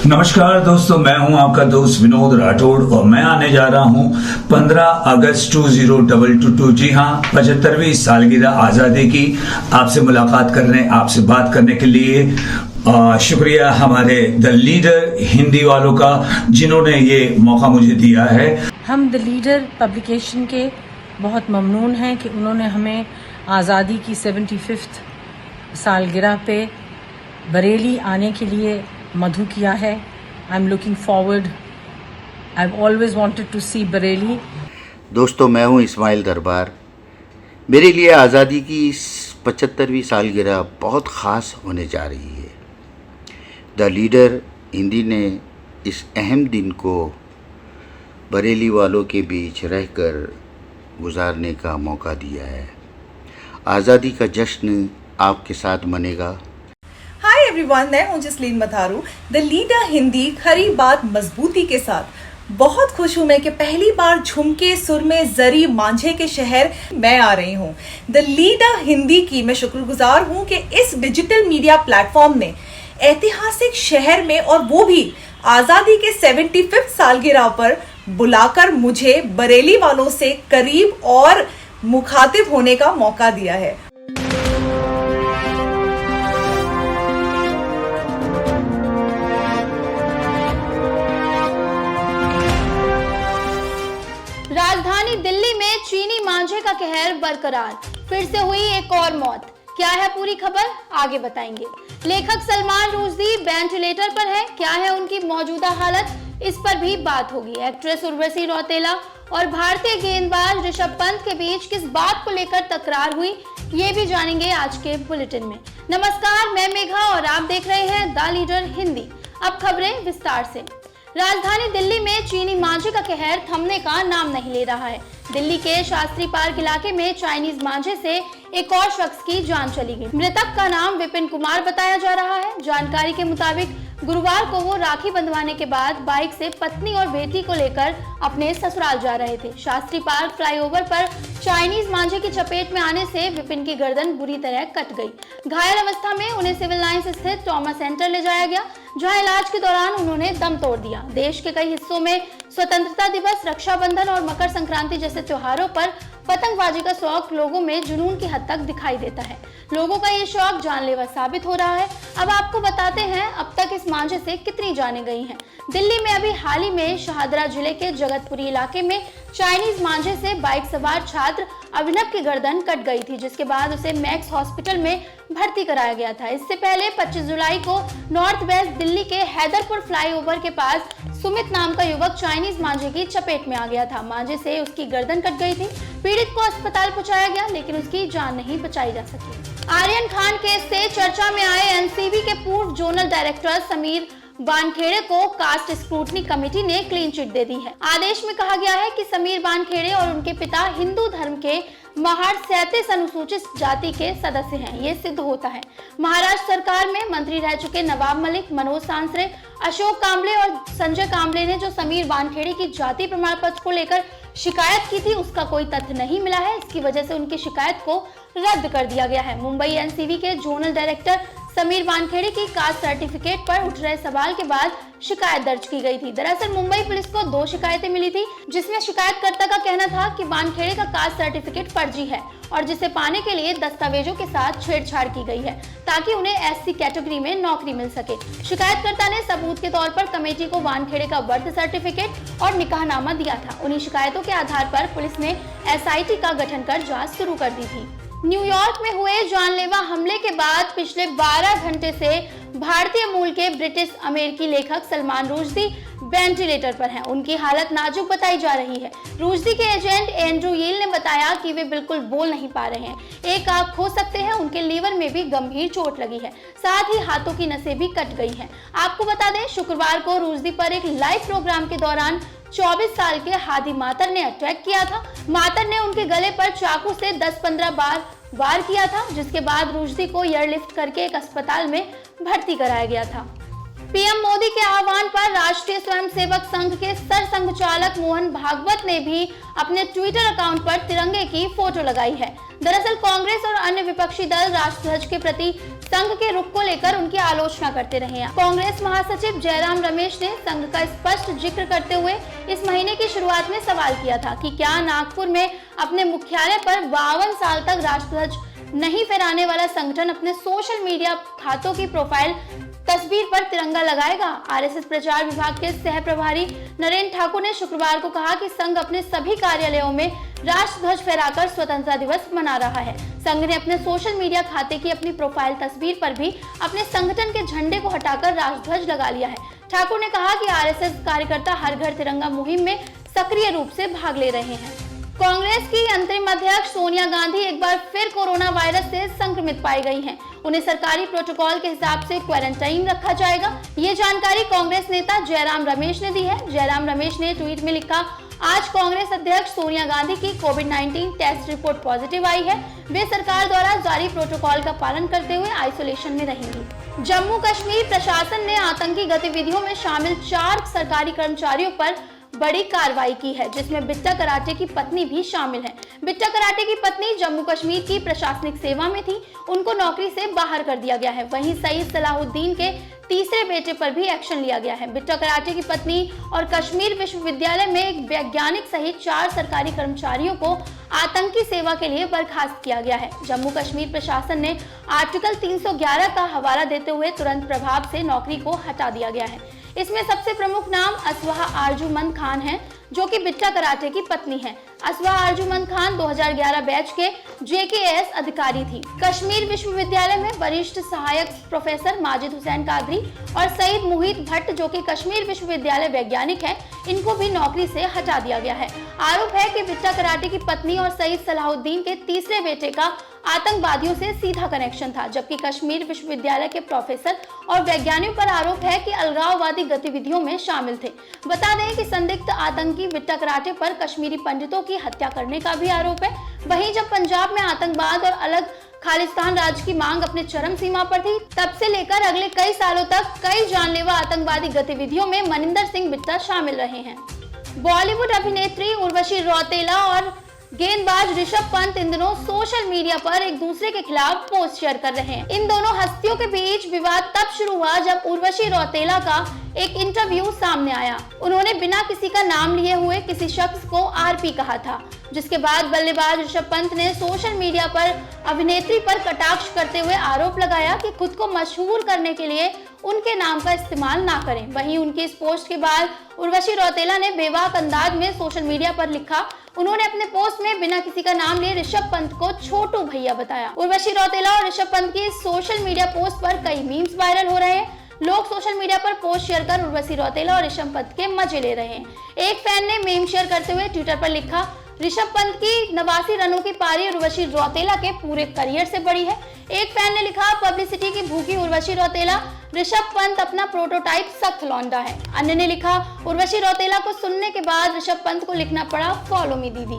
नमस्कार दोस्तों, मैं हूं आपका दोस्त विनोद राठौड़ और मैं आने जा रहा हूं 15 अगस्त 2022। जी हां, 75वीं सालगिरह आजादी की आपसे मुलाकात करने, आपसे बात करने के लिए शुक्रिया हमारे द लीडर हिंदी वालों का, जिन्होंने ये मौका मुझे दिया है। हम द लीडर पब्लिकेशन के बहुत ममनून हैं कि उन्होंने हमें आज़ादी की 75th सालगिरह पे बरेली आने के लिए मधु किया है। I am looking forward, I have always wanted to see Bareilly. दोस्तों, मैं हूं इस्माइल दरबार। मेरे लिए आज़ादी की 75वीं सालगिरह बहुत ख़ास होने जा रही है। द लीडर हिंदी ने इस अहम दिन को बरेली वालों के बीच रहकर गुजारने का मौका दिया है। आज़ादी का जश्न आपके साथ मनेगा। हाय एवरीवन, मैं हूं जसलीन मथारू। द लीडर हिंदी खरी बात मजबूती के साथ बहुत खुश हूं मैं कि पहली बार झुमके सुर में जरी मांझे के शहर मैं आ रही हूं। द लीडर हिंदी की मैं शुक्रगुजार हूं कि इस डिजिटल मीडिया प्लेटफॉर्म ने ऐतिहासिक शहर में, और वो भी आजादी के 75th सालगिरह पर, बुलाकर मुझे बरेली वालों से करीब और मुखातिब होने का मौका दिया है। राजधानी दिल्ली में चीनी मांझे का कहर बरकरार, फिर से हुई एक और मौत। क्या है पूरी खबर, आगे बताएंगे। लेखक सलमान रुश्दी वेंटिलेटर पर है, क्या है उनकी मौजूदा हालत, इस पर भी बात होगी। एक्ट्रेस उर्वशी रौतेला और भारतीय गेंदबाज ऋषभ पंत के बीच किस बात को लेकर तकरार हुई, ये भी जानेंगे आज के बुलेटिन में। नमस्कार, मैं मेघा और आप देख रहे हैं द लीडर हिंदी। अब खबरें विस्तार से। राजधानी दिल्ली में चीनी मांझे का कहर थमने का नाम नहीं ले रहा है। दिल्ली के शास्त्री पार्क इलाके में चाइनीज मांझे से एक और शख्स की जान चली गई। मृतक का नाम विपिन कुमार बताया जा रहा है। जानकारी के मुताबिक गुरुवार को वो राखी बंधवाने के बाद बाइक से पत्नी और बेटी को लेकर अपने ससुराल जा रहे थे। शास्त्री पार्क फ्लाईओवर पर चाइनीज मांझे की चपेट में आने से विपिन की गर्दन बुरी तरह कट गई। घायल अवस्था में उन्हें सिविल लाइंस स्थित ट्रॉमा सेंटर ले जाया गया, जहां इलाज के दौरान उन्होंने दम तोड़ दिया। देश के कई हिस्सों में स्वतंत्रता दिवस, रक्षाबंधन और मकर संक्रांति जैसे त्योहारों पर पतंगबाजी का शौक लोगों में जुनून की हद तक दिखाई देता है। लोगों का ये शौक जानलेवा साबित हो रहा है। अब आपको बताते हैं अब तक इस मांझे से कितनी जानें गई हैं। दिल्ली में अभी हाल ही में शाहदरा जिले के जगतपुरी इलाके में चाइनीज मांझे से बाइक सवार छात्र अभिनव की गर्दन कट गई थी, जिसके बाद उसे मैक्स हॉस्पिटल में भर्ती कराया गया था। इससे पहले 25 जुलाई को नॉर्थ वेस्ट दिल्ली के हैदरपुर फ्लाईओवर के पास सुमित नाम का युवक चाइनीज मांझे की चपेट में आ गया था। मांझे से उसकी गर्दन कट गई थी। पीड़ित को अस्पताल पहुंचाया गया, लेकिन उसकी जान नहीं बचाई जा सकी। आर्यन खान केस से चर्चा में आए एनसीबी के पूर्व जोनल डायरेक्टर समीर वानखेड़े को कास्ट स्क्रूटनी कमेटी ने क्लीन चिट दे दी है। आदेश में कहा गया है कि समीर वानखेड़े और उनके पिता हिंदू धर्म के महार 37 अनुसूचित जाति के सदस्य हैं, ये सिद्ध होता है। महाराष्ट्र सरकार में मंत्री रह चुके नवाब मलिक, मनोज सांसरे, अशोक कांबले और संजय कांबले ने जो समीर वानखेड़े की जाति प्रमाण पत्र को लेकर शिकायत की थी, उसका कोई तथ्य नहीं मिला है। इसकी वजह से उनकी शिकायत को रद्द कर दिया गया है। मुंबई एनसीबी के जोनल डायरेक्टर समीर वानखेड़े की कास्ट सर्टिफिकेट पर उठ रहे सवाल के बाद शिकायत दर्ज की गई थी। दरअसल मुंबई पुलिस को 2 शिकायतें मिली थी, जिसमें शिकायतकर्ता का कहना था कि वानखेड़े का कास्ट सर्टिफिकेट फर्जी है और जिसे पाने के लिए दस्तावेजों के साथ छेड़छाड़ की गई है, ताकि उन्हें एससी कैटेगरी में नौकरी मिल सके। शिकायतकर्ता ने सबूत के तौर पर कमेटी को वानखेड़े का बर्थ सर्टिफिकेट और निकाहनामा दिया था। उन्हीं शिकायतों के आधार पर पुलिस ने एसआईटी का गठन कर जांच शुरू कर दी थी। न्यूयॉर्क में हुए जानलेवा हमले के बाद पिछले 12 घंटे से भारतीय मूल के ब्रिटिश अमेरिकी लेखक सलमान रुश्दी वेंटिलेटर पर हैं। उनकी हालत नाजुक बताई जा रही है। रुश्दी के एजेंट एंड्रू यील ने बताया कि वे बिल्कुल बोल नहीं पा रहे हैं, एक आंख खो सकते हैं, उनके लीवर में भी गंभीर चोट लगी है, साथ ही हाथों की नसें भी कट गई हैं। आपको बता दें, शुक्रवार को रुश्दी पर एक लाइव प्रोग्राम के दौरान 24 साल के हादी मातर ने अटैक किया था। मातर ने उनके गले पर चाकू से 10-15 बार वार किया था, जिसके बाद रुश्दी को एयरलिफ्ट करके एक अस्पताल में भर्ती कराया गया था। पीएम मोदी के आह्वान पर राष्ट्रीय स्वयंसेवक संघ के सर संघचालक मोहन भागवत ने भी अपने ट्विटर अकाउंट पर तिरंगे की फोटो लगाई है। दरअसल कांग्रेस और अन्य विपक्षी दल राष्ट्रध्वज के प्रति संघ के रुख को लेकर उनकी आलोचना करते रहे हैं। कांग्रेस महासचिव जयराम रमेश ने संघ का स्पष्ट जिक्र करते हुए इस महीने की शुरुआत में सवाल किया था कि क्या नागपुर में अपने मुख्यालय पर 52 साल तक राष्ट्रध्वज नहीं फहराने वाला संगठन अपने सोशल मीडिया खातों की प्रोफाइल तस्वीर पर तिरंगा लगाएगा। आरएसएस प्रचार विभाग के सह प्रभारी नरेंद्र ठाकुर ने शुक्रवार को कहा कि संघ अपने सभी कार्यालयों में राष्ट्रध्वज फहराकर स्वतंत्रता दिवस मना रहा है। संघ ने अपने सोशल मीडिया खाते की अपनी प्रोफाइल तस्वीर पर भी अपने संगठन के झंडे को हटाकर राष्ट्रध्वज लगा लिया है। ठाकुर ने कहा कि आरएसएस कार्यकर्ता हर घर तिरंगा मुहिम में सक्रिय रूप से भाग ले रहे हैं। कांग्रेस की अंतरिम अध्यक्ष सोनिया गांधी एक बार फिर कोरोना वायरस से संक्रमित पाई गई हैं। उन्हें सरकारी प्रोटोकॉल के हिसाब से क्वारंटाइन रखा जाएगा। ये जानकारी कांग्रेस नेता जयराम रमेश ने दी है। जयराम रमेश ने ट्वीट में लिखा, आज कांग्रेस अध्यक्ष सोनिया गांधी की कोविड-19 टेस्ट रिपोर्ट पॉजिटिव आई है। वे सरकार द्वारा जारी प्रोटोकॉल का पालन करते हुए आइसोलेशन में रहेंगी। जम्मू कश्मीर प्रशासन ने आतंकी गतिविधियों में शामिल 4 सरकारी कर्मचारियों पर बड़ी कार्रवाई की है, जिसमें बिट्टा कराटे की पत्नी भी शामिल है। बिट्टा कराटे की पत्नी जम्मू कश्मीर की प्रशासनिक सेवा में थी, उनको नौकरी से बाहर कर दिया गया है। वहीं सईद सलाहुद्दीन के तीसरे बेटे पर भी एक्शन लिया गया है। बिट्टा कराटे की पत्नी और कश्मीर विश्वविद्यालय में एक वैज्ञानिक सहित 4 सरकारी कर्मचारियों को आतंकी सेवा के लिए बर्खास्त किया गया है। जम्मू कश्मीर प्रशासन ने आर्टिकल 311 का हवाला देते हुए तुरंत प्रभाव से नौकरी को हटा दिया गया है। इसमें सबसे प्रमुख नाम असवाह आरजूमंद खान है, जो कि बिट्टा कराटे की पत्नी है। असवाह आरजूमंद खान 2011 बैच के JKS अधिकारी थी। कश्मीर विश्वविद्यालय में वरिष्ठ सहायक प्रोफेसर माजिद हुसैन कादरी और सईद मुहित भट्ट, जो कि कश्मीर विश्वविद्यालय वैज्ञानिक है, इनको भी नौकरी से हटा दिया गया है। आरोप है कि बिट्टा कराटे की पत्नी और सईद सलाहुद्दीन के तीसरे बेटे का आतंकवादियों से सीधा कनेक्शन था, जबकि कश्मीर विश्वविद्यालय के प्रोफेसर और वैज्ञानिकों पर आरोप है कि अलगाववादी गतिविधियों में शामिल थे। बता दें कि संदिग्ध आतंकी बिट्टा कराटे पर कश्मीरी पंडितों की हत्या करने का भी आरोप है। वहीं जब पंजाब में आतंकवाद और अलग खालिस्तान राज्य की मांग अपने चरम सीमा पर थी, तब से लेकर अगले कई सालों तक कई जानलेवा आतंकवादी गतिविधियों में मनिंदर सिंह बिट्टा शामिल रहे हैं। बॉलीवुड अभिनेत्री उर्वशी रौतेला और गेंदबाज ऋषभ पंत इन दिनों सोशल मीडिया पर एक दूसरे के खिलाफ पोस्ट शेयर कर रहे हैं। इन दोनों हस्तियों के बीच विवाद तब शुरू हुआ जब उर्वशी रौतेला का एक इंटरव्यू सामने आया। उन्होंने बिना किसी का नाम लिए हुए किसी शख्स को RP कहा था, जिसके बाद बल्लेबाज ऋषभ पंत ने सोशल मीडिया पर अभिनेत्री पर कटाक्ष करते हुए आरोप लगाया कि खुद को मशहूर करने के लिए उनके नाम का इस्तेमाल ना करें। वहीं उनकी इस पोस्ट के बाद उर्वशी रौतेला ने बेबाक अंदाज में सोशल मीडिया पर लिखा। उन्होंने अपने पोस्ट में बिना किसी का नाम लिए ऋषभ पंत को छोटू भैया बताया। उर्वशी रौतेला और ऋषभ पंत की सोशल मीडिया पोस्ट पर कई मीम्स वायरल हो रहे हैं। लोग सोशल मीडिया पर पोस्ट शेयर कर उर्वशी रौतेला और ऋषभ पंत के मजे ले रहे हैं। एक फैन ने मीम शेयर करते हुए ट्विटर पर लिखा, ऋषभ पंत की 89 रनों की पारी उर्वशी रौतेला के पूरे करियर से बड़ी है। एक फैन ने लिखा, पब्लिसिटी की भूखी उर्वशी रौतेला, ऋषभ पंत अपना प्रोटोटाइप सख्त लौंडा है। अन्य ने लिखा, उर्वशी रौतेला को सुनने के बाद ऋषभ पंत को लिखना पड़ा, फॉलो मी दीदी।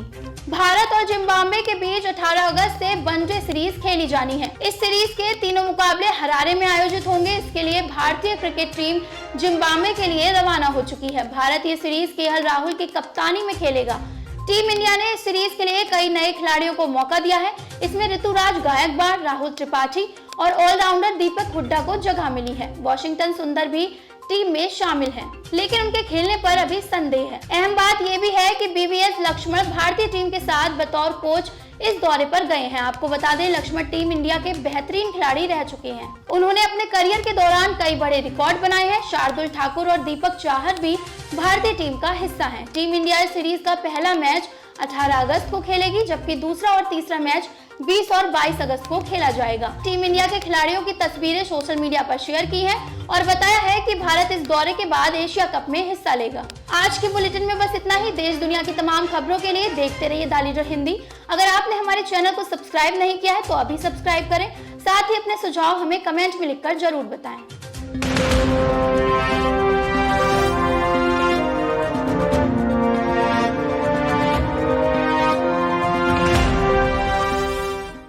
भारत और जिम्बाब्वे के बीच 18 अगस्त से वनडे सीरीज खेली जानी है। इस सीरीज के तीनों मुकाबले हरारे में आयोजित होंगे। इसके लिए भारतीय क्रिकेट टीम जिम्बाब्वे के लिए रवाना हो चुकी है। भारत ये सीरीज KL राहुल की कप्तानी में खेलेगा। टीम इंडिया ने इस सीरीज के लिए कई नए खिलाड़ियों को मौका दिया है। इसमें ऋतुराज गायकवाड़, राहुल त्रिपाठी और ऑलराउंडर दीपक हुड्डा को जगह मिली है। वॉशिंगटन सुंदर भी टीम में शामिल हैं, लेकिन उनके खेलने पर अभी संदेह है। अहम बात यह भी है कि BVS लक्ष्मण भारतीय टीम के साथ बतौर कोच इस दौरे पर गए हैं। आपको बता दें, लक्ष्मण टीम इंडिया के बेहतरीन खिलाड़ी रह चुके हैं। उन्होंने अपने करियर के दौरान कई बड़े रिकॉर्ड बनाए हैं। शार्दुल ठाकुर और दीपक चाहर भी भारतीय टीम का हिस्सा हैं। टीम इंडिया इस सीरीज का पहला मैच 18 अगस्त को खेलेगी, जबकि दूसरा और तीसरा मैच 20 और 22 अगस्त को खेला जाएगा। टीम इंडिया के खिलाड़ियों की तस्वीरें सोशल मीडिया पर शेयर की हैं और बताया है कि भारत इस दौरे के बाद एशिया कप में हिस्सा लेगा। आज के बुलेटिन में बस इतना ही। देश दुनिया की तमाम खबरों के लिए देखते रहिए द लीडर हिंदी। अगर आपने हमारे चैनल को सब्सक्राइब नहीं किया है तो अभी सब्सक्राइब करें। साथ ही अपने सुझाव हमें कमेंट में लिखकर जरूर बताएं।